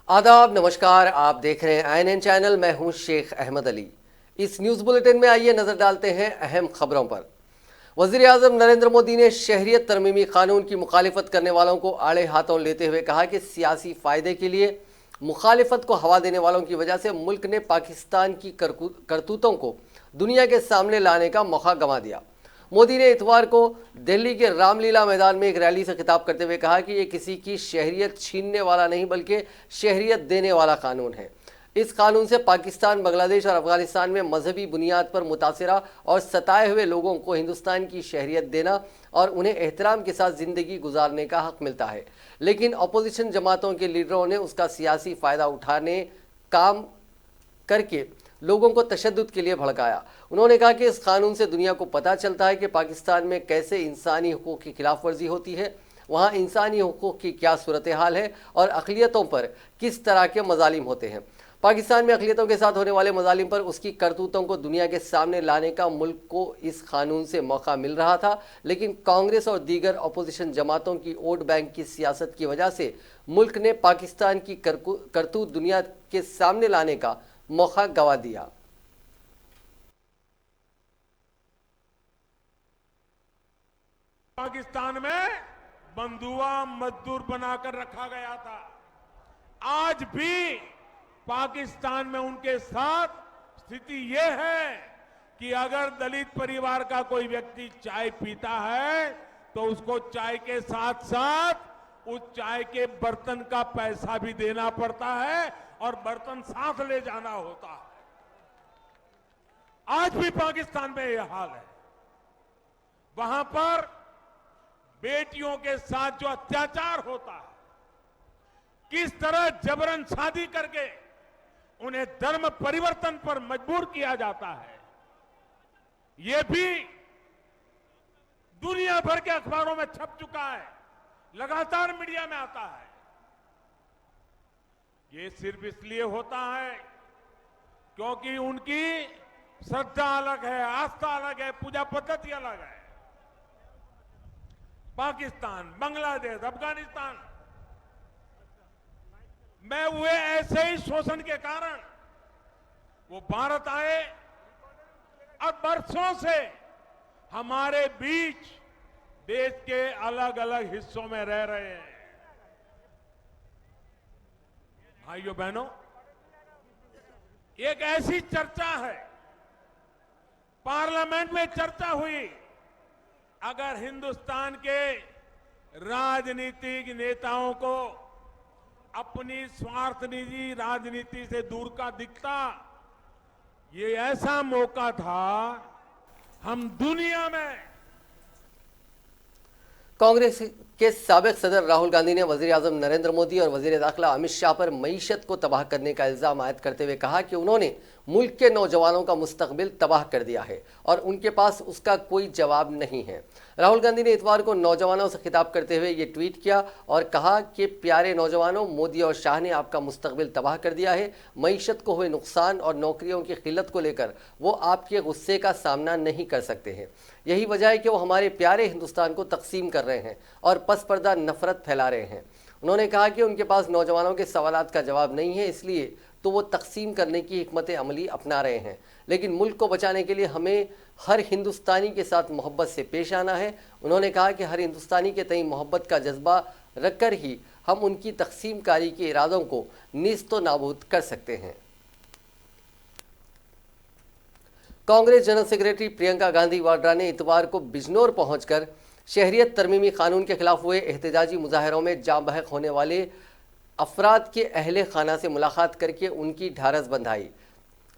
आदाब, नमस्कार। आप देख रहे हैं INN चैनल। मैं हूं शेख अहमद अली। इस न्यूज़ बुलेटिन में आइए नजर डालते हैं अहम खबरों पर। वज़ीर आज़म नरेंद्र मोदी ने शहरियत तरमीमी कानून की मुखालिफत करने वालों को आड़े हाथों लेते हुए कहा कि सियासी फ़ायदे के लिए मुखालिफत को हवा देने वालों की वजह से मुल्क ने पाकिस्तान की करतूतों को दुनिया के सामने लाने का मौका गंवा दिया। मोदी ने इतवार को दिल्ली के रामलीला मैदान में एक रैली से खिताब करते हुए कहा कि ये किसी की शहरियत छीनने वाला नहीं बल्कि शहरियत देने वाला कानून है। इस कानून से पाकिस्तान, बांग्लादेश और अफगानिस्तान में मजहबी बुनियाद पर मुतासिरा और सताए हुए लोगों को हिंदुस्तान की शहरियत देना और उन्हें एहतराम के साथ ज़िंदगी गुजारने का हक मिलता है। लेकिन अपोजिशन जमातों के लीडरों ने उसका सियासी फ़ायदा उठाने काम करके लोगों को तशद्दुद के लिए भड़काया। उन्होंने कहा कि इस कानून से दुनिया को पता चलता है कि पाकिस्तान में कैसे इंसानी हुकूक़ की खिलाफ वर्जी होती है, वहाँ इंसानी हुकूक़ की क्या सूरत हाल है और अक़लियतों पर किस तरह के मजालिम होते हैं। पाकिस्तान में अक़लियतों के साथ होने वाले मजालिम पर उसकी करतूतों को दुनिया के सामने लाने का मुल्क को इस कानून से मौका मिल रहा था, लेकिन कांग्रेस और दीगर अपोजिशन जमातों की वोट बैंक की सियासत की वजह से मुल्क ने पाकिस्तान की करतूत दुनिया के सामने लाने का मौका गंवा दिया। पाकिस्तान में बंधुआ मजदूर बनाकर रखा गया था। आज भी पाकिस्तान में उनके साथ स्थिति यह है कि अगर दलित परिवार का कोई व्यक्ति चाय पीता है तो उसको चाय के साथ साथ उस चाय के बर्तन का पैसा भी देना पड़ता है और बर्तन साथ ले जाना होता है। आज भी पाकिस्तान में यह हाल है। वहां पर बेटियों के साथ जो अत्याचार होता है, किस तरह जबरन शादी करके उन्हें धर्म परिवर्तन पर मजबूर किया जाता है, यह भी दुनिया भर के अखबारों में छप चुका है, लगातार मीडिया में आता है। ये सिर्फ इसलिए होता है क्योंकि उनकी श्रद्धा अलग है, आस्था अलग है, पूजा पद्धति अलग है। पाकिस्तान, बांग्लादेश, अफगानिस्तान में हुए ऐसे ही शोषण के कारण वो भारत आए और बरसों से हमारे बीच देश के अलग अलग हिस्सों में रह रहे हैं। भाइयों बहनों, एक ऐसी चर्चा है, पार्लियामेंट में चर्चा हुई, अगर हिंदुस्तान के राजनीतिक नेताओं को अपनी स्वार्थ निजी राजनीति से दूर का दिखता, ये ऐसा मौका था हम दुनिया में। कांग्रेस के साबिक सदर राहुल गांधी ने वज़ीर आज़म नरेंद्र मोदी और वज़ीर दाखिला अमित शाह पर मईशत को तबाह करने का इल्ज़ाम आयद करते हुए कहा कि उन्होंने मुल्क के नौजवानों का मुस्तकबिल तबाह कर दिया है और उनके पास उसका कोई जवाब नहीं है। राहुल गांधी ने इतवार को नौजवानों से खिताब करते हुए ये ट्वीट किया और कहा कि प्यारे नौजवानों, मोदी और शाह ने आपका मुस्तकबिल तबाह कर दिया है। मईशत को हुए नुकसान और नौकरियों की किल्लत को लेकर वो आपके गुस्से का सामना नहीं कर सकते हैं। यही वजह है कि वो हमारे प्यारे हिंदुस्तान को तकसीम कर रहे हैं और पस पर्दा नफरत फैला रहे हैं। उन्होंने कहा कि उनके पास नौजवानों के सवालात का जवाब नहीं है, इसलिए तो वो तकसीम करने की हिकमत अमली अपना रहे हैं। लेकिन मुल्क को बचाने के लिए हमें हर हिंदुस्तानी के साथ मोहब्बत से पेश आना है। उन्होंने कहा कि हर हिंदुस्तानी के तई मोहब्बत का जज्बा रखकर ही हम उनकी तकसीम कारी के इरादों को नीस्तो नाबूद कर सकते हैं। कांग्रेस जनरल सेक्रेटरी प्रियंका गांधी वाड्रा ने इतवार को बिजनौर पहुंचकर शहरियत तरमीमी कानून के खिलाफ हुए एहतजाजी मुजाहरों में जाँ बहक होने वाले अफराद के अहले खाना से मुलाकात करके उनकी ढारस बंधाई।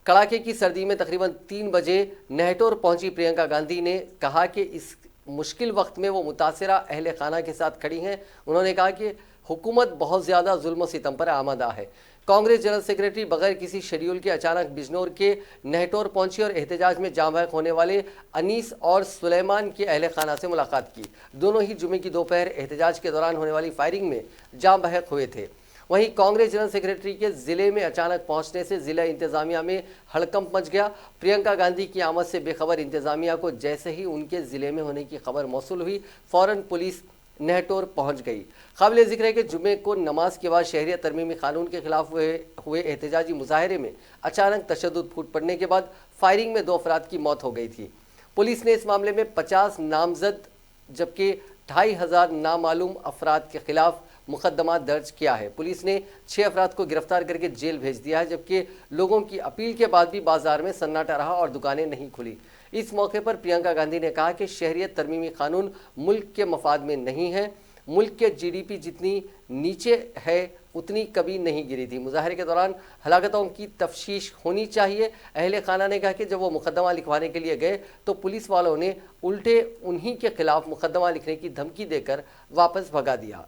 कड़ाके की सर्दी में तकरीबन 3 बजे नेहटोर पहुंची प्रियंका गांधी ने कहा कि इस मुश्किल वक्त में वो मुतासिरा अहले खाना के साथ खड़ी हैं। उन्होंने कहा कि हुकूमत बहुत ज़्यादा जुल्म सितम पर आमादा है। कांग्रेस जनरल सेक्रेटरी बगैर किसी शेड्यूल के अचानक बिजनौर के नेहटोर पहुंची और एहतजाज में जाँ बहक होने वाले अनीस और सुलेमान के अहले खाना से मुलाकात की। दोनों ही जुमे की दोपहर एहतजाज के दौरान होने वाली फायरिंग में जाँ बहक हुए थे। वहीं कांग्रेस जनरल सेक्रेटरी के ज़िले में अचानक पहुंचने से ज़िला इंतज़ामिया में हड़कंप मच गया। प्रियंका गांधी की आमद से बेखबर इंतज़ामिया को जैसे ही उनके ज़िले में होने की खबर मौसूल हुई, फ़ौरन पुलिस नेहटोर पहुंच गई। काबिल जिक्र है कि जुमे को नमाज के बाद शहरियत तरमीमी कानून के खिलाफ हुए एहतजाजी मुजाहरे में अचानक तशद्दुद फूट पड़ने के बाद फायरिंग में 2 अफराद की मौत हो गई थी। पुलिस ने इस मामले में 50 नामजद जबकि 2500 नामालूम अफराद के खिलाफ मुकदमा दर्ज किया है। पुलिस ने 6 अफराद को गिरफ्तार करके जेल भेज दिया है, जबकि लोगों की अपील के बाद भी बाजार में सन्नाटा रहा और दुकानें नहीं खुली। इस मौके पर प्रियंका गांधी ने कहा कि शहरियत तरमीमी कानून मुल्क के मफाद में नहीं है। मुल्क के जीडीपी जितनी नीचे है उतनी कभी नहीं गिरी थी। मुजाहरे के दौरान हलाकतों की तफ्तीश होनी चाहिए। अहले खाना ने कहा कि जब वो मुकदमा लिखवाने के लिए गए तो पुलिस वालों ने उल्टे उन्हीं के खिलाफ मुकदमा लिखने की धमकी देकर वापस भगा दिया।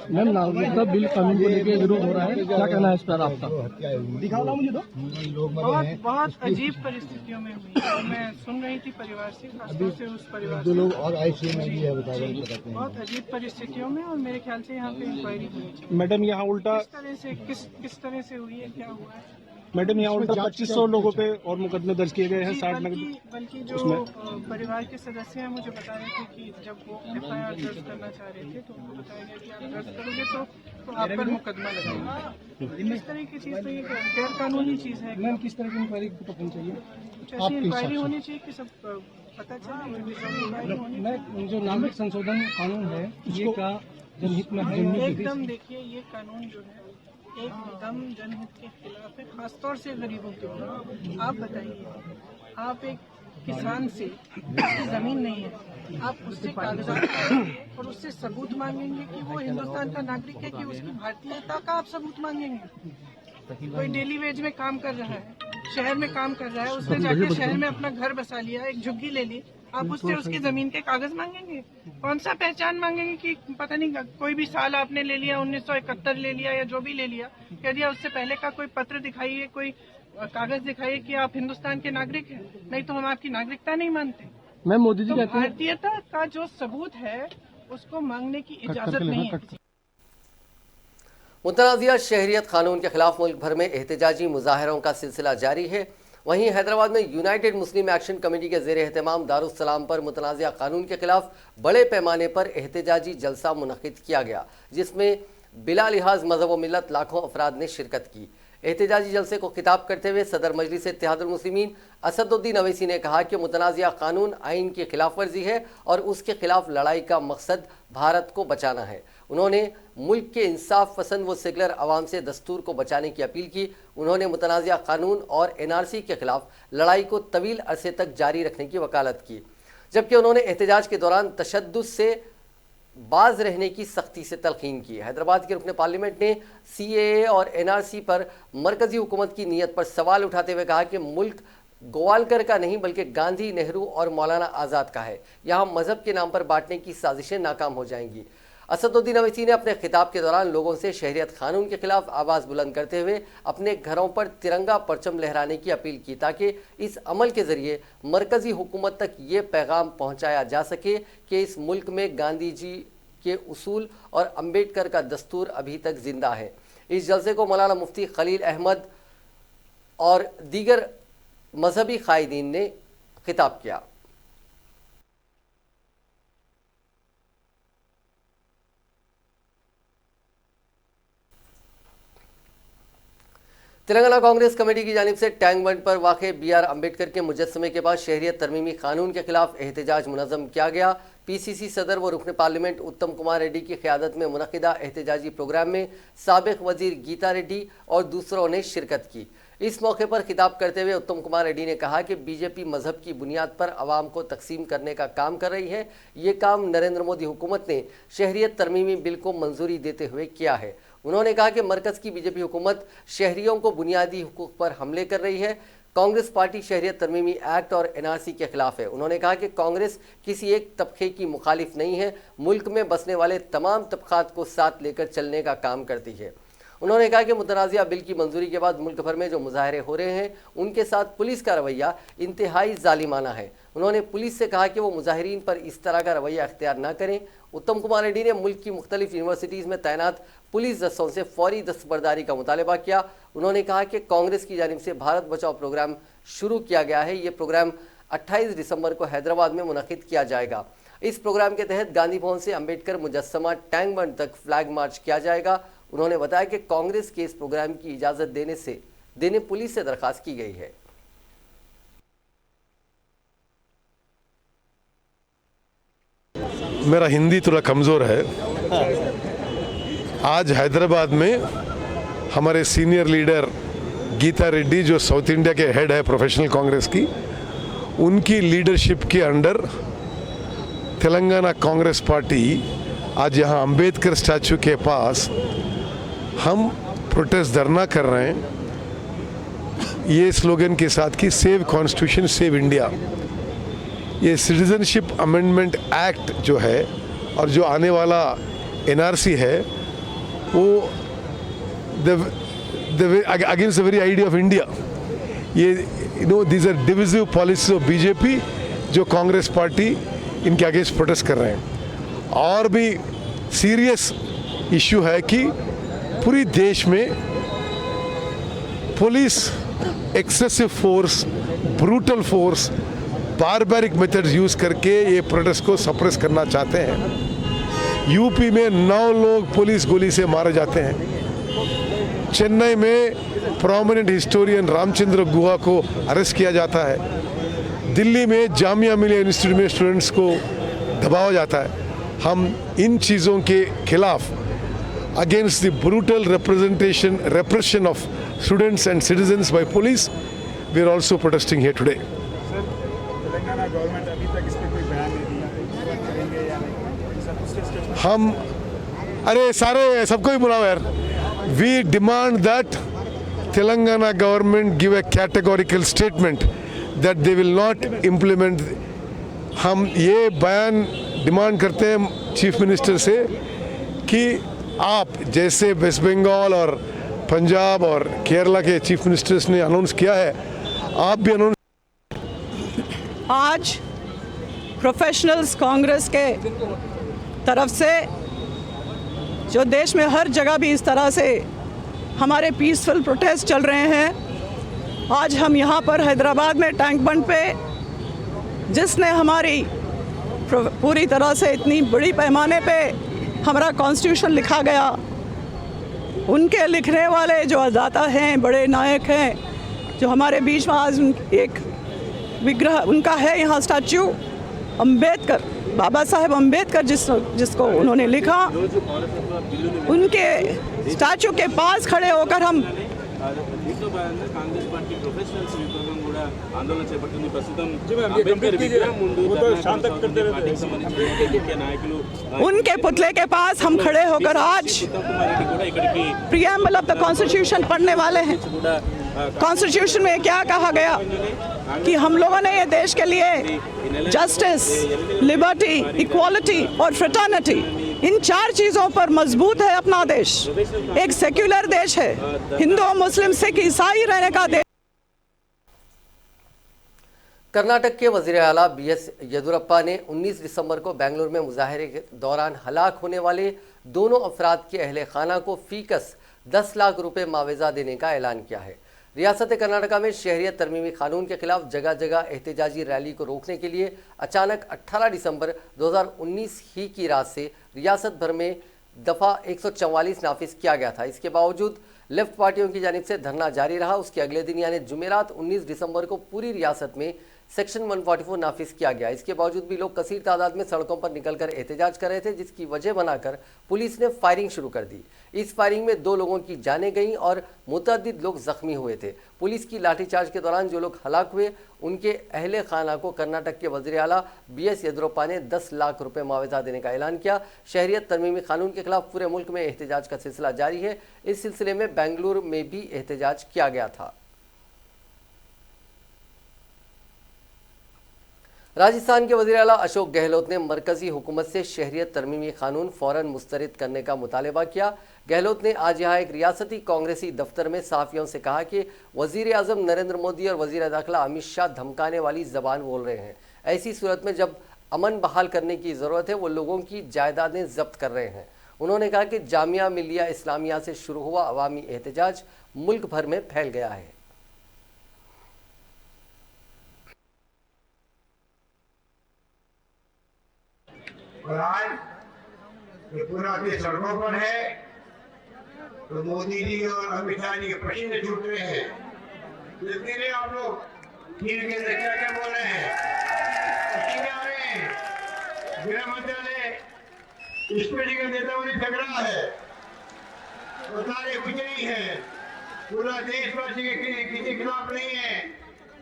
मैम, नागरिकता बिल कानून को लेकर विरोध हो रहा है, क्या कहना है इस पर आपका? दिखाओ ना मुझे तो। बहुत अजीब परिस्थितियों में हुई है। मैं सुन रही थी परिवार से, खासतौर से उस परिवार से। लोग और आईसीयू में भी है, बताते हैं बहुत अजीब परिस्थितियों में, और मेरे ख्याल से यहाँ पे इंक्वायरी होनी चाहिए। मैडम, यहाँ उल्टा किस तरह से हुई है, क्या हुआ है। मैडम, यहाँ उल्टा 2500 लोगों पे और मुकदमे दर्ज किए गए हैं। 60 बल्कि जो परिवार के सदस्य हैं मुझे बता रहे थे कि जब वो FIR दर्ज करना चाह रहे थे तो उनको बताया गया कि आप दर्ज करोगे तो आप पर मुकदमा लगेगा। इस तरह की चीज़ तो ये गैर कानूनी चीज़ है। मैम, किस तरह की इंक्वायरी होनी चाहिए? ऐसी इंक्वायरी होनी चाहिए कि सब पता चले। मैं जो नागरिक संशोधन कानून है ये क्या जनहित में है? एकदम देखिए, ये कानून जो है एकदम जनहित के खिलाफ है, खासतौर से गरीबों के लिए। आप बताइए, आप एक किसान से उसकी जमीन नहीं है, आप उससे कागजात मांगेंगे और उससे सबूत मांगेंगे कि वो हिंदुस्तान का नागरिक है कि उसकी भारतीयता का आप सबूत मांगेंगे। कोई डेली वेज में काम कर रहा है, शहर में काम कर रहा है, उसने जाके शहर में अपना घर बसा लिया, एक झुग्गी ले ली, आप उससे उसकी जमीन के कागज मांगेंगे? कौन सा पहचान मांगेंगे कि पता नहीं कोई भी साल आपने ले लिया, 1971 ले लिया या जो भी ले लिया, कह दिया उससे पहले का कोई पत्र दिखाइए, कोई कागज दिखाइए कि आप हिंदुस्तान के नागरिक हैं, नहीं तो हम आपकी नागरिकता नहीं मानते। मैं मोदी जी तो कहते हैं भारतीयता का जो सबूत है उसको मांगने की इजाजत नहीं है। मुतनाज़िया शहरियत कानून के खिलाफ मुल्क भर में एहतजाजी मुजाहरों का सिलसिला जारी है। वहीं हैदराबाद में यूनाइटेड मुस्लिम एक्शन कमेटी के ज़ेर एहतमाम दारुस्सलाम पर मुतनाज़िया कानून के खिलाफ बड़े पैमाने पर एहतजाजी जलसा मुनक़िद किया गया, जिसमें बिला लिहाज मज़हब व मिल्लत लाखों अफराद ने शिरकत की। एहतजाजी जलसे को खिताब करते हुए सदर मजलिस इत्तेहादुल मुस्लिमीन असदुद्दीन अवैसी ने कहा कि मुतनाज़िया कानून आइन की खिलाफ वर्जी है और उसके खिलाफ लड़ाई का मकसद भारत को बचाना है। उन्होंने मुल्क के इंसाफ पसंद व सेकुलर अवाम से दस्तूर को बचाने की अपील की। उन्होंने मुतनाज़िया कानून और NRC के खिलाफ लड़ाई को तवील अरसे तक जारी रखने की वकालत की, जबकि उन्होंने एहतजाज के दौरान तशद्दुद से बाज रहने की सख्ती से तलकीन की। हैदराबाद के रुकने पार्लियामेंट ने CAA और NRC पर मरकजी हुकूमत की नीयत पर सवाल उठाते हुए कहा कि मुल्क गोवालकर का नहीं बल्कि गांधी, नेहरू और मौलाना आज़ाद का है। यहाँ मजहब के नाम पर बांटने की साजिशें नाकाम हो जाएंगी। असदुद्दीन अवैसी ने अपने खिताब के दौरान लोगों से शहरियत कानून के खिलाफ आवाज़ बुलंद करते हुए अपने घरों पर तिरंगा परचम लहराने की अपील की, ताकि इस अमल के ज़रिए मरकज़ी हुकूमत तक ये पैगाम पहुँचाया जा सके कि इस मुल्क में गांधी जी के उसूल और अम्बेडकर का दस्तूर अभी तक जिंदा है। इस जलसे को मौलाना मुफ्ती खलील अहमद और दीगर मजहबी कायदीन ने खिताब किया। तेलंगाना कांग्रेस कमेटी की जानिब से टैंक बंड पर वाक़े BR अम्बेडकर के मुजस्समे के बाद शहरियत तरमीमी कानून के खिलाफ एहतजाज मुनज़्ज़म किया गया। PCC सदर व रुकन पार्लियामेंट उत्तम कुमार रेड्डी की क़यादत में मुनक़िदा एहतजाजी प्रोग्राम में साबिक़ वज़ीर गीता रेड्डी और दूसरों ने शिरकत की। इस मौके पर खिताब करते हुए उत्तम कुमार रेड्डी ने कहा कि BJP मजहब की बुनियाद पर आवाम को तकसीम करने का काम कर रही है। ये काम नरेंद्र मोदी हुकूमत ने शहरियत तरमीमी बिल को मंजूरी देते हुए किया है। उन्होंने कहा कि मरकज़ की BJP हुकूमत शहरियों को बुनियादी हुकूक पर हमले कर रही है। कांग्रेस पार्टी शहरियत तरमीमी एक्ट और NRC के खिलाफ है। उन्होंने कहा कि कांग्रेस किसी एक तबके की मुखालिफ नहीं है, मुल्क में बसने वाले तमाम तबकात को साथ लेकर चलने का काम करती है। उन्होंने कहा कि मुतनाज़िया बिल की मंजूरी के बाद मुल्क भर में जो मुजाहरे हो रहे हैं उनके साथ पुलिस का रवैया इंतहाई जालिमाना है। उन्होंने पुलिस से कहा कि वो मुजाहिरीन पर इस तरह का रवैया अख्तियार न करें। उत्तम कुमार रेड्डी ने मुल्क की मुख्तलिफ यूनिवर्सिटीज़ में तैनात पुलिस दस्तों से फौरी दस्तबरदारी का मुतालबा किया। उन्होंने कहा कि कांग्रेस की जानिब से भारत बचाओ प्रोग्राम शुरू किया गया है। ये प्रोग्राम 28 दिसंबर को हैदराबाद में मुनक़िद किया जाएगा। इस प्रोग्राम के तहत गांधी भवन से अंबेडकर मुजस्समा टैंक बंड तक फ्लैग मार्च किया जाएगा। उन्होंने बताया कि कांग्रेस के इस प्रोग्राम की इजाज़त देने पुलिस से दरख्वास्त की गई है। मेरा हिंदी थोड़ा कमज़ोर है। आज हैदराबाद में हमारे सीनियर लीडर गीता रेड्डी, जो साउथ इंडिया के हेड है प्रोफेशनल कांग्रेस की, उनकी लीडरशिप के अंडर तेलंगाना कांग्रेस पार्टी आज यहाँ अंबेडकर स्टैचू के पास हम प्रोटेस्ट धरना कर रहे हैं ये स्लोगन के साथ कि सेव कॉन्स्टिट्यूशन सेव इंडिया। ये सिटीजनशिप अमेंडमेंट एक्ट जो है और जो आने वाला एनआरसी है वो against the very idea of India. ये these are divisive policies of BJP जो कांग्रेस पार्टी इनके अगेंस्ट प्रोटेस्ट कर रहे हैं। और भी सीरियस इशू है कि पूरी देश में police excessive force, brutal force, barbaric methods use करके ये प्रोटेस्ट को सप्रेस करना चाहते हैं। यूपी में 9 लोग पुलिस गोली से मारे जाते हैं। चेन्नई में प्रोमिनेंट हिस्टोरियन रामचंद्र गुहा को अरेस्ट किया जाता है। दिल्ली में जामिया मिलिया इंस्टीट्यूट में स्टूडेंट्स को दबाया जाता है। हम इन चीज़ों के खिलाफ against the brutal repression of students and citizens by police, we are also protesting here today. Telangana government अभी तक इस पे कोई बयान नहीं दिया है, बात करेंगे या नहीं? सब कुछ हम अरे सारे सबको ही बुलाओ यार। We demand that Telangana government give a categorical statement that they will not implement. हम ये बयान डिमांड करते हैं चीफ मिनिस्टर से कि आप जैसे वेस्ट बंगाल और पंजाब और केरला के चीफ मिनिस्टर्स ने अनाउंस किया है, आप भी अनाउंस। आज प्रोफेशनल्स कांग्रेस के तरफ से जो देश में हर जगह भी इस तरह से हमारे पीसफुल प्रोटेस्ट चल रहे हैं, आज हम यहाँ पर हैदराबाद में टैंक बंड पे, जिसने हमारी पूरी तरह से इतनी बड़ी पैमाने पे हमारा कॉन्स्टिट्यूशन लिखा गया, उनके लिखने वाले जो अदाता हैं, बड़े नायक हैं, जो हमारे बीच में आज एक विग्रह उनका है यहाँ स्टैचू, अंबेडकर, बाबा साहेब अंबेडकर जिसको उन्होंने लिखा, उनके स्टैचू के पास खड़े होकर हम उनके पुतले के पास हम खड़े होकर आज प्रीएम्बल ऑफ द कॉन्स्टिट्यूशन पढ़ने वाले हैं। कॉन्स्टिट्यूशन में क्या कहा गया कि हम लोगों ने ये देश के लिए जस्टिस, लिबर्टी, इक्वालिटी और फ्रेटर्निटी, इन 4 चीज़ों पर मजबूत है अपना देश। एक सेक्युलर देश है, हिंदू, मुस्लिम, सिख, ईसाई रहने का देश। कर्नाटक के वज़ीर आला BS येदियुरप्पा ने 19 दिसंबर को बेंगलुरु में मुजाहरे के दौरान हलाक होने वाले दोनों अफराद के अहले खाना को फीकस 10 लाख रुपए मुआवजा देने का ऐलान किया है। रियासत कर्नाटका में शहरियत तरमीमी कानून के खिलाफ जगह जगह एहतजाजी रैली को रोकने के लिए अचानक 18 दिसंबर 2019 ही की रात से रियासत भर में दफ़ा 144 नाफिज किया गया था। इसके बावजूद लेफ्ट पार्टियों की जानिब से धरना जारी रहा। उसके अगले दिन यानी जुमेरात 19 दिसंबर को पूरी रियासत में सेक्शन 144 नाफिज किया गया। इसके बावजूद भी लोग कसीर तादाद में सड़कों पर निकलकर एहतजाज कर रहे थे, जिसकी वजह बनाकर पुलिस ने फायरिंग शुरू कर दी। इस फायरिंग में 2 लोगों की जानें गईं और मुतअद्दिद लोग जख्मी हुए थे। पुलिस की लाठीचार्ज के दौरान जो लोग हलाक हुए, उनके अहले खाना को कर्नाटक के वज़ीर आला BS येदियुरप्पा ने 10 लाख रुपए मुआवजा देने का ऐलान किया। शहरियत तरमीमी कानून के खिलाफ पूरे मुल्क में एहतजाज का सिलसिला जारी है। इस सिलसिले में बेंगलुरु में भी एहतजाज किया गया था। राजस्थान के वज़ीर आला अशोक गहलोत ने मरकजी हुकूमत से शहरियत तरमीमी कानून फ़ौरन मुस्तरद करने का मुतालबा किया। गहलोत ने आज यहाँ एक रियासती कांग्रेसी दफ्तर में सहाफ़ियों से कहा कि वज़ीर आज़म नरेंद्र मोदी और वज़ीर दाखिला अमित शाह धमकाने वाली ज़बान बोल रहे हैं। ऐसी सूरत में जब अमन बहाल करने की ज़रूरत है वो लोगों की जायदादें जब्त कर रहे हैं। उन्होंने कहा कि जामिया मिलिया इस्लामिया से शुरू हुआ अवामी एहतजाज मुल्क भर में फैल गया है। और आज ये पूरा देश सड़कों पर है तो मोदी जी और अमित शाह जी के पसीने छूट रहे हैं। इसलिए आप लोग चीन के अंदर क्या बोल रहे हैं, पसीने आ रहे हैं। गृह मंत्रालय स्पष्टीकरण देता हुआ झग रहा है, कुछ नहीं है। पूरा देशवासी के किसी खिलाफ नहीं है,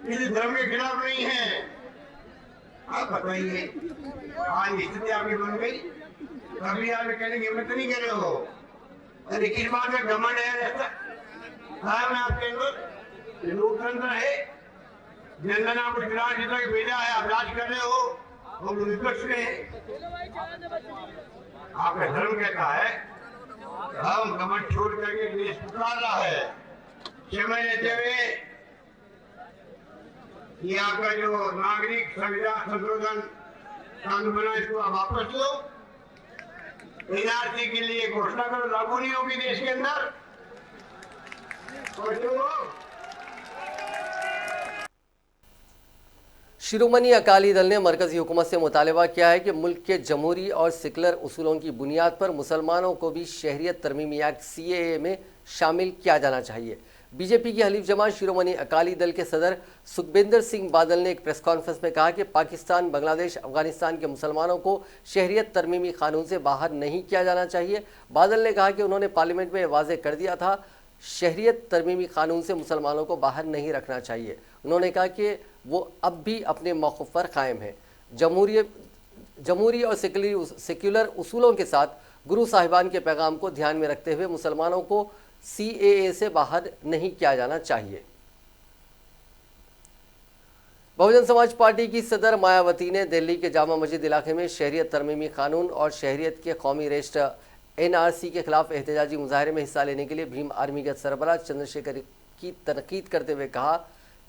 किसी धर्म के खिलाफ नहीं है। आप बताइए आज स्थिति आपकी बन गई, कभी आप कहने की हिम्मत नहीं कर रहे हो। अरे किस बात में घमंड है ऐसा? मैं आपके अंदर लोकतंत्र है, जनता ने आपको चुनाव जीता के भेजा है, आप राज कर रहे हो, हम विपक्ष में हैं। आपका धर्म कहता है हम घमंड छोड़ करके देश पुकार रहा है। क्षमा लेते हुए ये आपका जो नागरिक संविधान संशोधन कानून बना इसको आप वापस लो। एनआरसी के लिए घोषणा करो, लागू नहीं होगी देश के अंदर। शिरोमणि अकाली दल ने मरकजी हुकूमत से मुतालबा किया है कि मुल्क के जमहूरी और सेकुलर उसूलों की बुनियाद पर मुसलमानों को भी शहरियत तरमीमी एक्ट CAA में शामिल किया जाना चाहिए। बीजेपी की हलीफ जमात शिरोमणि अकाली दल के सदर सुखबिंदर सिंह बादल ने एक प्रेस कॉन्फ्रेंस में कहा कि पाकिस्तान, बांग्लादेश, अफगानिस्तान के मुसलमानों को शहरियत तरमीमी कानून से बाहर नहीं किया जाना चाहिए। बादल ने कहा कि उन्होंने पार्लियामेंट में वाज़ेह कर दिया था, शहरियत तरमीमी कानून से मुसलमानों को बाहर नहीं रखना चाहिए। उन्होंने कहा कि वो अब भी अपने मौक़िफ़ पर कायम है। जमहूरी और सेक्युलर उसूलों के साथ गुरु साहिबान के पैगाम को ध्यान में रखते हुए मुसलमानों को CAA से बाहर नहीं किया जाना चाहिए। बहुजन समाज पार्टी की सदर मायावती ने दिल्ली के जामा मस्जिद इलाके में शहरियत तरमीमी कानून और शहरियत के कौमी रजिस्टर NRC के खिलाफ एहतजाजी मुजाहरे में हिस्सा लेने के लिए भीम आर्मी के सरबराह चंद्रशेखर की तनकीद करते हुए कहा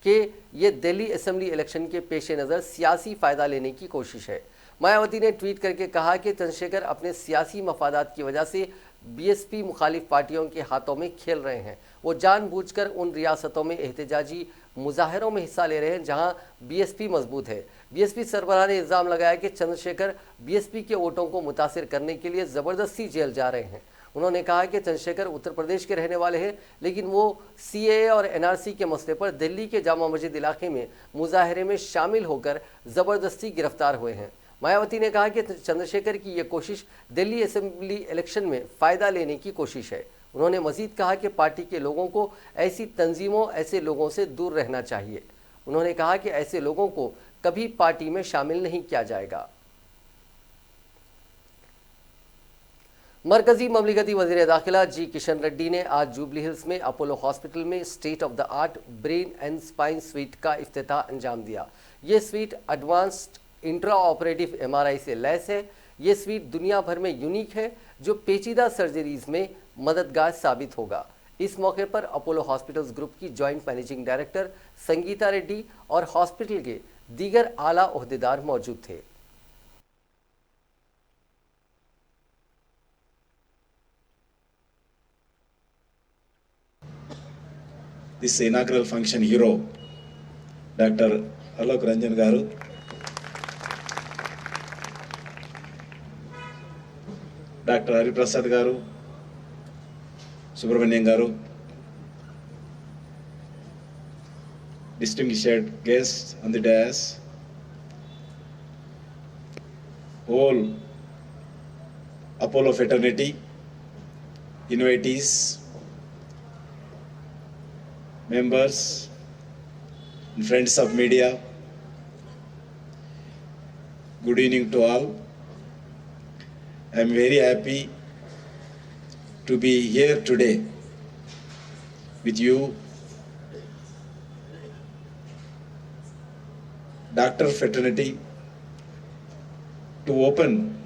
कि ये दिल्ली असेंबली इलेक्शन के पेश नज़र सियासी फ़ायदा लेने की कोशिश है। मायावती ने ट्वीट करके कहा कि चंद्रशेखर अपने सियासी मफादात की वजह से BSP मुखालिफ पार्टियों के हाथों में खेल रहे हैं। वो जानबूझकर उन रियासतों में एहतजाजी मुजाहरों में हिस्सा ले रहे हैं जहां BSP मजबूत है। BSP सरबराह ने इल्ज़ाम लगाया कि चंद्रशेखर BSP के वोटों को मुतासिर करने के लिए ज़बरदस्ती जेल जा रहे हैं। उन्होंने कहा कि चंद्रशेखर उत्तर प्रदेश के रहने वाले हैं, लेकिन वो CAA और NRC के मसले पर दिल्ली के जामा मस्जिद इलाके में मुजाहरे में शामिल होकर ज़बरदस्ती गिरफ्तार हुए हैं। मायावती ने कहा कि चंद्रशेखर की ये कोशिश दिल्ली असेंबली इलेक्शन में फ़ायदा लेने की कोशिश है। उन्होंने मजीद कहा कि पार्टी के लोगों को ऐसी तंजीमों, ऐसे लोगों से दूर रहना चाहिए। उन्होंने कहा कि ऐसे लोगों को कभी पार्टी में शामिल नहीं किया जाएगा। मरकजी ममलिकती वज़ीर दाखिला जी किशन रेड्डी ने आज जुबली हिल्स में अपोलो हॉस्पिटल में state of the art brain and spine sweet का इफ्तिताह अंजाम दिया। ये sweet advanced intra operative MRI से लैस है। ये स्वीट दुनिया भर में यूनिक है जो पेचीदा सर्जरीज में मददगार साबित होगा। इस मौके पर अपोलो हॉस्पिटल्स ग्रुप की joint managing director Sangeeta Reddy और हॉस्पिटल के दीगर आला ओहदेदार मौजूद थे। This inaugural function hero, Dr. Alok Ranjan garu, Dr. Hari Prasad garu, Subramanian garu, distinguished guests on the dais, whole Apollo fraternity, invitees, members and friends of media, good evening to all. I am very happy to be here today with you. Doctor fraternity to open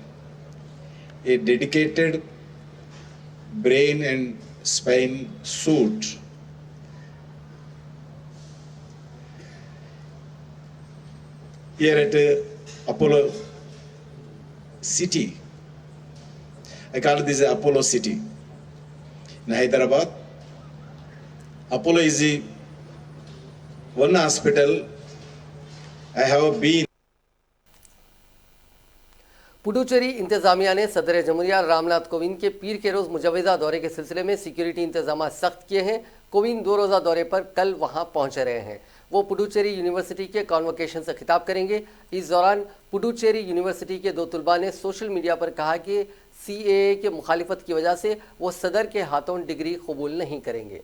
a dedicated brain and spine suit here at Apollo City. I call this Apollo City in Hyderabad. Apollo is the one hospital I have been. Puducherry इंतजामिया ने सदर जमहूरिया रामनाथ कोविंद के पीर के रोज मुजवजा दौरे के सिलसिले में security इंतजाम सख्त किए हैं। कोविंद 2 रोज़ा दौरे पर कल वहां पहुंच रहे हैं। वो पुडुचेरी यूनिवर्सिटी के कॉन्वोकेशन से खिताब करेंगे। इस दौरान पुडुचेरी यूनिवर्सिटी के 2 तुलबा ने सोशल मीडिया पर कहा कि CAA के मुखालिफत की वजह से वो सदर के हाथों डिग्री कबूल नहीं करेंगे।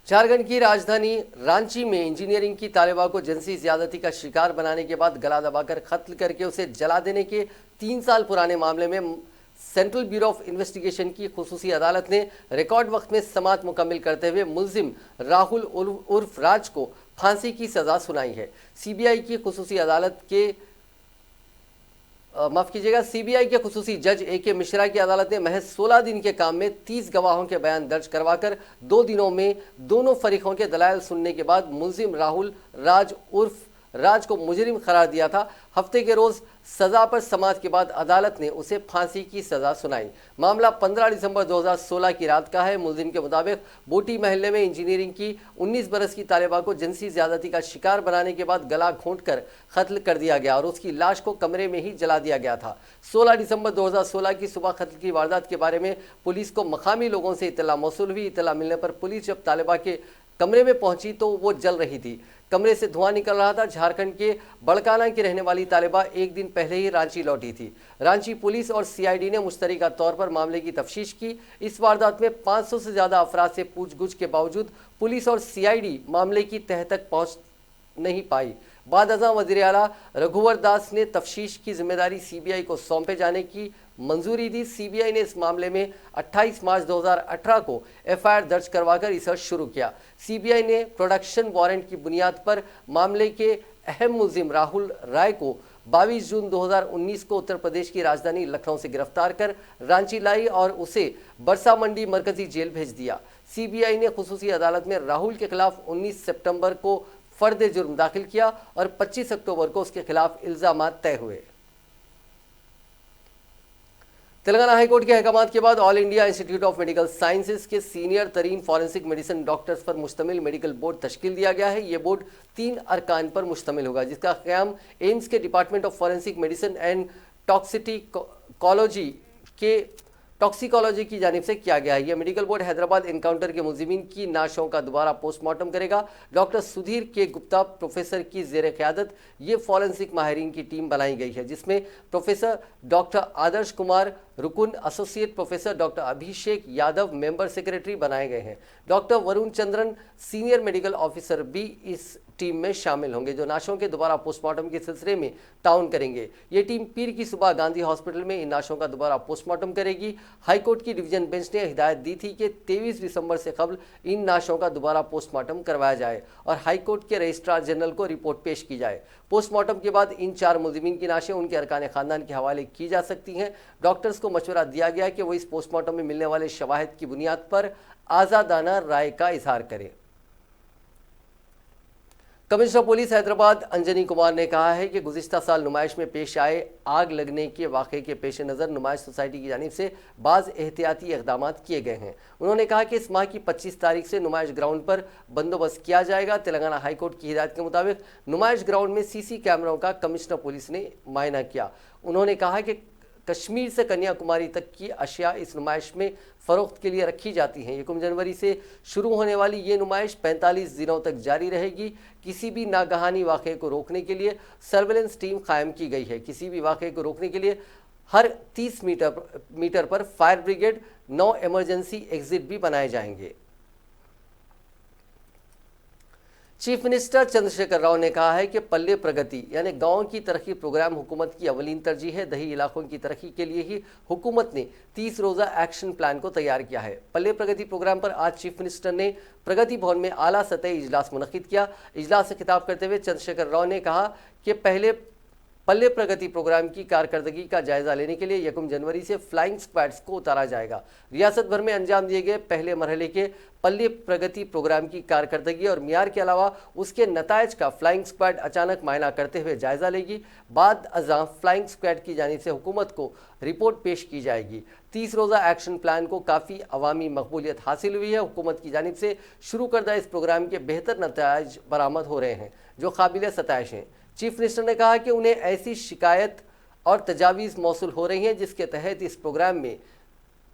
झारखंड की राजधानी रांची में इंजीनियरिंग की तालिबा को जिनसी ज्यादती का शिकार बनाने के बाद गला दबाकर कत्ल करके उसे जला देने के 3 साल पुराने मामले में सेंट्रल ब्यूरो ऑफ इन्वेस्टिगेशन की खुसूसी अदालत ने रिकॉर्ड वक्त में समाअत मुकम्मिल करते हुए मुलजिम राहुल उर्फ राज को फांसी की सजा सुनाई है। CBI की खुसूसी अदालत के CBI के खुसूसी जज AK मिश्रा की अदालत ने महज 16 दिन के काम में 30 गवाहों के बयान दर्ज करवाकर 2 दिनों में दोनों फरीकों के दलाइल सुनने के बाद मुलजिम राहुल राज को मुजरिम करार दिया था। हफ्ते के रोज सजा पर समाअत के बाद अदालत ने उसे फांसी की सजा सुनाई। मामला 15 दिसंबर 2016 की रात का है। मुलजिम के मुताबिक बोटी महल्ले में इंजीनियरिंग की 19 बरस की तालिबा को जिनसी ज्यादती का शिकार बनाने के बाद गला घोंटकर कत्ल कर दिया गया और उसकी लाश को कमरे में ही जला दिया गया था। 16 दिसंबर 2016 की सुबह कत्ल की वारदात के बारे में पुलिस को मकामी लोगों से इत्तला मौसूल हुई। इत्तला मिलने पर पुलिस जब तालिबा के कमरे में पहुंची तो वो जल रही थी। कमरे से धुआं निकल रहा था। झारखंड के बड़काना की रहने वाली तालिबा एक दिन पहले ही रांची लौटी थी। रांची पुलिस और CID ने मुश्तरका तौर पर मामले की तफ्तीश की। इस वारदात में 500 से ज्यादा अफराद से पूछगछ के बावजूद पुलिस और CID मामले की तह तक पहुंच नहीं पाई। बाद अज़ां वज़ीर आला रघुवर दास ने तफ्तीश की जिम्मेदारी CBI को सौंपे जाने की मंजूरी दी। CBI ने इस मामले में 28 मार्च 2018 को FIR दर्ज करवाकर रिसर्च शुरू किया। CBI ने प्रोडक्शन वारंट की बुनियाद पर मामले के अहम मुलजिम राहुल राय को 22 जून 2019 को उत्तर प्रदेश की राजधानी लखनऊ से गिरफ्तार कर रांची लाई और उसे बरसा मंडी मरकजी जेल भेज दिया। CBI ने खुसूसी अदालत में राहुल के खिलाफ 19 सितंबर को फर्द जुर्म दाखिल किया और 25 अक्टूबर को उसके खिलाफ इल्जाम तय हुए। तेलंगाना हाईकोर्ट के अहकामात के बाद all India institute of medical sciences के सीनियर तरीन फॉरेंसिक मेडिसिन डॉक्टर्स पर मुश्तमिल मेडिकल बोर्ड तश्कील दिया गया है। ये बोर्ड 3 अरकान पर मुश्तमिल होगा, जिसका क़याम एम्स के department of forensic medicine and toxicology की जानिब से किया गया है। यह मेडिकल बोर्ड हैदराबाद एनकाउंटर के मुलजिमीन की नाशों का दोबारा पोस्टमार्टम करेगा। डॉक्टर सुधीर के गुप्ता प्रोफेसर की ज़ेर क़यादत ये फॉरेंसिक माहिरीन की टीम बनाई गई है, जिसमें professor doctor Adarsh Kumar रुकुन, associate professor doctor Abhishek Yadav member secretary बनाए गए हैं। Doctor Varun Chandran senior medical officer भी इस टीम में शामिल होंगे, जो नाशों के दोबारा पोस्टमार्टम के सिलसिले में ताउन करेंगे। ये टीम पीर की सुबह गांधी हॉस्पिटल में इन नाशों का दोबारा पोस्टमार्टम करेगी। हाईकोर्ट की डिवीजन बेंच ने हिदायत दी थी कि 23 दिसंबर से कबल इन नाशों का दोबारा पोस्टमार्टम करवाया जाए और हाईकोर्ट के रजिस्ट्रार जनरल को रिपोर्ट पेश की जाए। पोस्टमार्टम के बाद इन 4 मुलजिमीन की नाशें उनके अरकान खानदान के हवाले की जा सकती हैं। डॉक्टर्स को मशवरा दिया गया कि वो इस पोस्टमार्टम में मिलने वाले शवाहिद की बुनियाद पर आज़ादाना राय का इजहार करें। कमिश्नर पुलिस हैदराबाद अंजनी कुमार ने कहा है कि गुज़िश्ता साल नुमाइश में पेश आए आग लगने के वाक़े के पेश नज़र नुमाइश सोसाइटी की जानिब से बाज़ एहतियाती इक़दाम किए गए हैं। उन्होंने कहा कि इस माह की 25 तारीख से नुमाइश ग्राउंड पर बंदोबस्त किया जाएगा। तेलंगाना हाईकोर्ट की हिदायत के मुताबिक नुमाइश ग्राउंड में CC कैमरों का कमिश्नर पुलिस ने मुआयना किया। उन्होंने कहा कि कश्मीर से कन्याकुमारी तक की अशिया इस नुमाइश में फ़रोख्त के लिए रखी जाती हैं। 1 जनवरी से शुरू होने वाली ये नुमाइश 45 दिनों तक जारी रहेगी। किसी भी नागहानी वाक़े को रोकने के लिए सर्वेलेंस टीम कायम की गई है। किसी भी वाक़े को रोकने के लिए हर 30 मीटर पर फायर ब्रिगेड 9 इमरजेंसी एग्जिट भी बनाए जाएंगे। चीफ मिनिस्टर चंद्रशेखर राव ने कहा है कि पल्ले प्रगति यानी गांव की तरक्की प्रोग्राम हुकूमत की अवलीन तरजीह है। दही इलाकों की तरक्की के लिए ही हुकूमत ने 30 रोज़ा एक्शन प्लान को तैयार किया है। पल्ले प्रगति प्रोग्राम पर आज चीफ मिनिस्टर ने प्रगति भवन में आला सतही इजलास मुनक्किद किया। इजलास से खिताब करते हुए चंद्रशेखर राव ने कहा कि पल्ले प्रगति प्रोग्राम की कारकर्दगी का जायजा लेने के लिए 1 जनवरी से फ्लाइंग स्क्वाड्स को उतारा जाएगा। रियासत भर में अंजाम दिए गए पहले मरहले के पल्ले प्रगति प्रोग्राम की कारकर्दगी और मियार के अलावा उसके नतायज का फ्लाइंग स्क्वाड अचानक मायना करते हुए जायजा लेगी। बाद अज़ां फ्लाइंग स्क्वाड की जानिब से हुकूमत को रिपोर्ट पेश की जाएगी। 30 रोज़ा एक्शन प्लान को काफ़ी अवामी मकबूलियत हासिल हुई है। हुकूमत की जानिब से शुरू करदा इस प्रोग्राम के बेहतर नतायज बरामद हो रहे हैं जो काबिल सताइश हैं। चीफ मिनिस्टर ने कहा कि उन्हें ऐसी शिकायत और तजावीज़ मौसूल हो रही हैं जिसके तहत इस प्रोग्राम में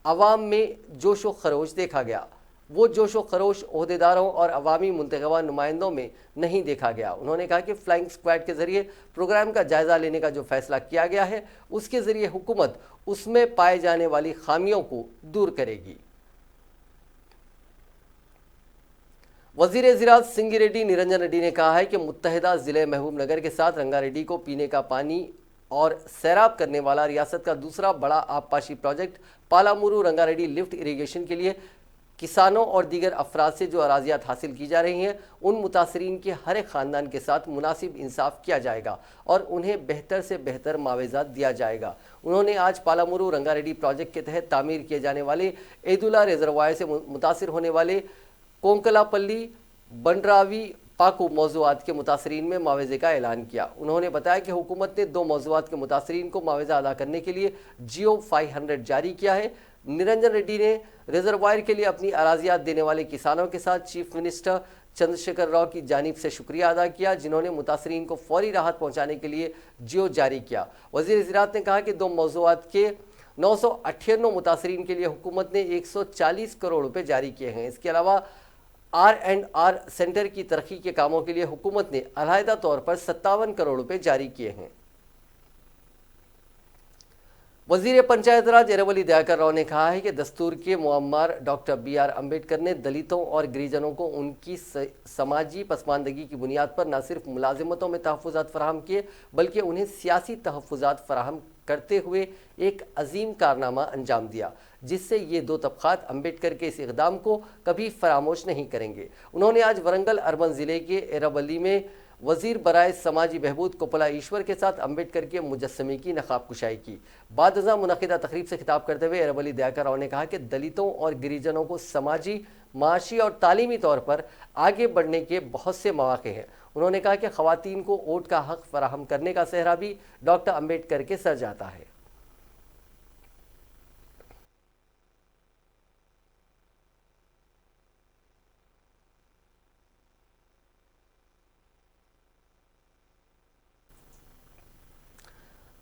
अवाम में जोश व खरोश देखा गया। वो जोश व खरोश ओहदेदारों और अवामी मुंतखबा नुमाइंदों में नहीं देखा गया। उन्होंने कहा कि फ्लाइंग स्क्वाड के ज़रिए प्रोग्राम का जायज़ा लेने का जो फैसला किया गया है उसके ज़रिए हुकूमत उसमें पाए जाने वाली खामियों को दूर करेगी। वज़ीर ज़राअत सिंगी रेड्डी निरंजन रेड्डी ने कहा है कि मुत्तहिदा ज़िले महबूबनगर के साथ रंगारेड्डी को पीने का पानी और सैराब करने वाला रियासत का दूसरा बड़ा आबपाशी प्रोजेक्ट पालामुरू रंगारेड्डी लिफ्ट इरीगेशन के लिए किसानों और दीगर अफराद से जो अराजियात हासिल की जा रही हैं उन मुतासरीन के हर एक ख़ानदान के साथ मुनासिब इंसाफ किया जाएगा और उन्हें बेहतर से बेहतर मुआवजा दिया जाएगा। उन्होंने आज पालामुरू रंगारेड्डी प्रोजेक्ट के तहत तामीर किए जाने वाले ईदुल्ला रिजर्वायर से मुतासिर होने वाले कोंकलापल्ली बंडरावी पाकू मौज़ूआत के मुतासरीन में मुआवजे का ऐलान किया। उन्होंने बताया कि हुकूमत ने 2 मौज़ूआत के मुतासरीन को मुआवजा अदा करने के लिए जियो 500 जारी किया है। निरंजन रेड्डी ने रिजर्वायर के लिए अपनी अराजियात देने वाले किसानों के साथ चीफ मिनिस्टर चंद्रशेखर राव की जानिब से शुक्रिया अदा किया जिन्होंने मुतासरीन को फौरी राहत पहुँचाने के लिए जियो जारी किया। वज़ीर ज़राअत ने कहा कि 2 मौज़ूआत के 998 मुतासरीन के लिए हुकूमत ने 140 करोड़ रुपये जारी किए हैं। इसके अलावा R&R सेंटर की तरक्की के कामों के लिए हुकूमत ने अलहदा तौर पर 57 करोड़ रुपए जारी किए हैं। वज़ीर पंचायत राज एरावली दयाकर राव ने कहा है कि दस्तूर के मुअम्मर डॉक्टर B.R. अम्बेडकर ने दलितों और गिरिजनों को उनकी समाजी पसमानदगी की बुनियाद पर न सिर्फ मुलाजिमतों में तहफ़्फ़ुज़ात फ़राहम किए बल्कि उन्हें सियासी तहफ़्फ़ुज़ात फ़राहम करते हुए एक अजीम कारनामा अंजाम दिया जिससे ये 2 तबक़ात अम्बेडकर के इस इक़दाम को कभी फरामोश नहीं करेंगे। उन्होंने आज वरंगल अर्बन ज़िले के एरावली में वज़ीर बराए समाजी बहबूद कोपला ईश्वर के साथ अम्बेडकर के मुजस्समे की नक़ाब कुशाई की। बाद अज़ां मुनक़िदा तक़रीब से खिताब करते हुए एरावली दयाकर राव ने कहा कि दलितों और गिरिजनों को समाजी, माशी और तालीमी तौर पर आगे बढ़ने के बहुत से मौक़े हैं। उन्होंने कहा कि ख़वातीन को वोट का हक़ फ़राहम करने का सेहरा भी डॉक्टर अम्बेडकर के सर जाता है।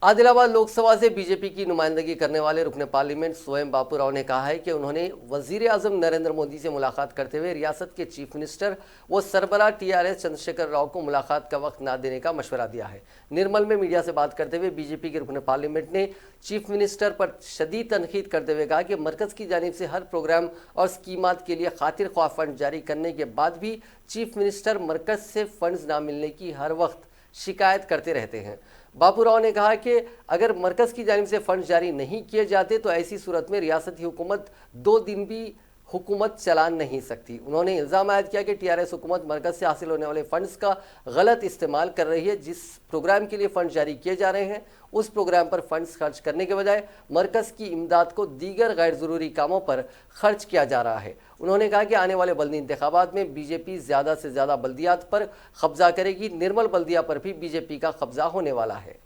आदिलाबाद लोकसभा से बीजेपी की नुमाइंदगी करने वाले रुकन पार्लियामेंट स्वयं बापू राव ने कहा है कि उन्होंने वज़ीर आज़म नरेंद्र मोदी से मुलाकात करते हुए रियासत के चीफ मिनिस्टर व सरबराह TRS चंद्रशेखर राव को मुलाकात का वक्त न देने का मशवरा दिया है। निर्मल में मीडिया से बात करते हुए बीजेपी के रुकन पार्लियामेंट ने चीफ मिनिस्टर पर शदीद तनकीद करते हुए कहा कि मरकज़ की जानिब से हर प्रोग्राम और स्कीमात के लिए खातिर ख्वाह फंड जारी करने के बाद भी चीफ मिनिस्टर मरकज़ से फंड्स ना मिलने की हर वक्त शिकायत करते रहते हैं। बापू राव ने कहा कि अगर मरकज़ की जानिब से फंड जारी नहीं किए जाते तो ऐसी सूरत में रियासती हुकूमत 2 दिन भी हुकूमत चला नहीं सकती। उन्होंने इल्ज़ाम आयद किया कि TRS हुकूमत मरकज़ से हासिल होने वाले फ़ंड्स का गलत इस्तेमाल कर रही है। जिस प्रोग्राम के लिए फ़ंड जारी किए जा रहे हैं उस प्रोग्राम पर फ़ंड्स खर्च करने के बजाय मरकज़ की इमदाद को दीगर गैर ज़रूरी कामों पर खर्च किया जा रहा है। उन्होंने कहा कि आने वाले बल्दी इंतखाबात में बीजेपी ज़्यादा से ज़्यादा बल्दियात पर कब्ज़ा करेगी। निर्मल बल्दिया पर भी बीजेपी का कब्ज़ा होने वाला है।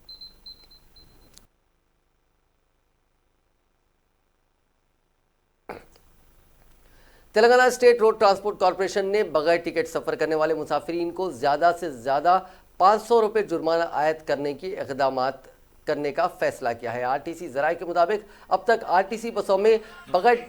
Telangana state road transport corporation ने बगैर टिकट सफ़र करने वाले मुसाफिरीन को ज़्यादा से ज़्यादा 500 रुपये जुर्माना आयद करने की इक़दामात करने का फैसला किया है। RTC ज़राए के मुताबिक अब तक RTC बसों में बगैर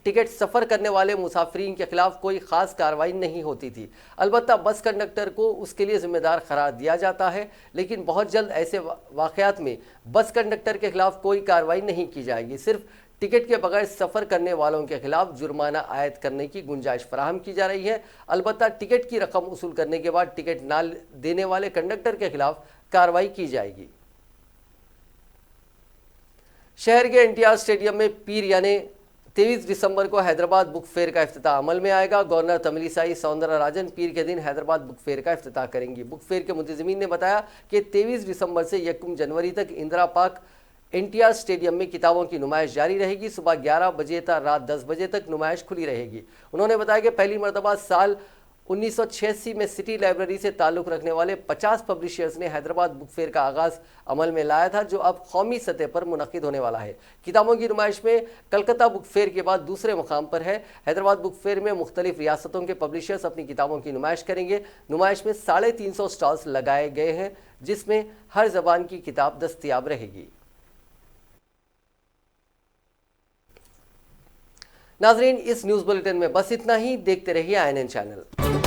टिकट सफ़र करने वाले मुसाफिरीन के खिलाफ कोई ख़ास कार्रवाई नहीं होती थी। अलबत्ता बस कंडक्टर को उसके लिए ज़िम्मेदार करार दिया जाता है, लेकिन बहुत जल्द ऐसे वाक़यात में बस कंडक्टर के खिलाफ कोई कार्रवाई नहीं की जाएगी। सिर्फ टिकट के बगैर सफर करने वालों के खिलाफ जुर्माना आयद करने की गुंजाइश फराहम की जा रही है। अलबत्ता टिकट की रकम वसूल करने के बाद टिकट न देने वाले कंडक्टर के खिलाफ कार्रवाई की जाएगी। शहर के एनटीआर स्टेडियम में पीर यानी 23 दिसंबर को हैदराबाद बुक फेयर का इफ्तिताह अमल में आएगा। गवर्नर तमिलिसाई सौंदरराजन पीर के दिन हैदराबाद बुक फेयर का इफ्तिताह करेंगी। बुक फेयर के मुंतजिमीन ने बताया कि 23 दिसंबर से 1 जनवरी तक इंदिरा पार्क एनटीआर स्टेडियम में किताबों की नुमाइश जारी रहेगी। सुबह 11 बजे तक रात 10 बजे तक नुमाइश खुली रहेगी। उन्होंने बताया कि पहली मरतबा साल 1986 में सिटी लाइब्रेरी से ताल्लुक़ रखने वाले 50 पब्लिशर्स ने हैदराबाद बुक फेयर का आगाज़ अमल में लाया था, जो अब कौमी सतह पर मुनक़िद होने वाला है। किताबों की नुमाइश में कलकत्ता बुक फेयर के बाद दूसरे मुकाम पर है। हैदराबाद बुक फेयर में मुख्तलिफ रियासतों के पब्लिशर्स अपनी किताबों की नुमाइश करेंगे। नुमाइश में 350 स्टॉल्स लगाए गए हैं, जिसमें हर ज़बान की किताब दस्तयाब रहेगी। नाजरीन, इस न्यूज़ बुलेटिन में बस इतना ही। देखते रहिए INN चैनल।